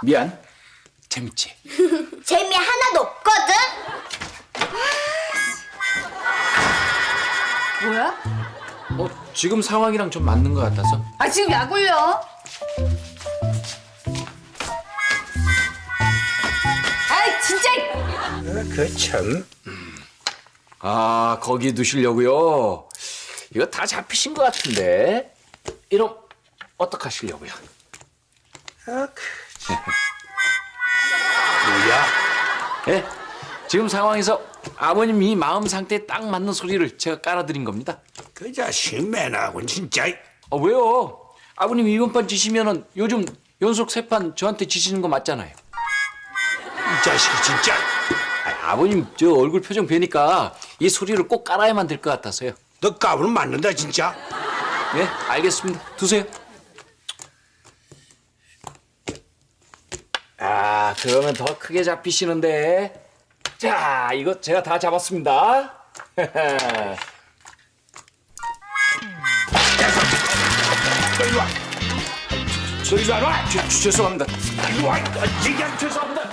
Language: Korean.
미안. 재밌지? 재미 하나도 없거든. 뭐야? 지금 상황이랑 좀 맞는 것 같아서. 아 지금 약 올려. 아이 진짜. 그 참. 아, 거기 두시려고요? 이거 다 잡히신 것 같은데. 이럼 어떡하시려고요? 뭐야? 예? 지금 상황에서 아버님이 마음 상태에 딱 맞는 소리를 제가 깔아드린 겁니다. 그 자식 매나군 진짜. 왜요? 아버님 이번 판 지시면은 요즘 연속 3판 저한테 지시는 거 맞잖아요. 이 자식이 진짜. 아버님 저 얼굴 표정 뵈니까 이 소리를 꼭 깔아야만 될 것 같아서요. 너 까불면 맞는다 진짜. 네, 알겠습니다. 두세요. 아, 그러면 더 크게 잡히시는데. 자, 이거 제가 다 잡았습니다. 너 이리 와. 너 이리 와. 죄송합니다. 이리 와. 얘기하면 죄송합니다.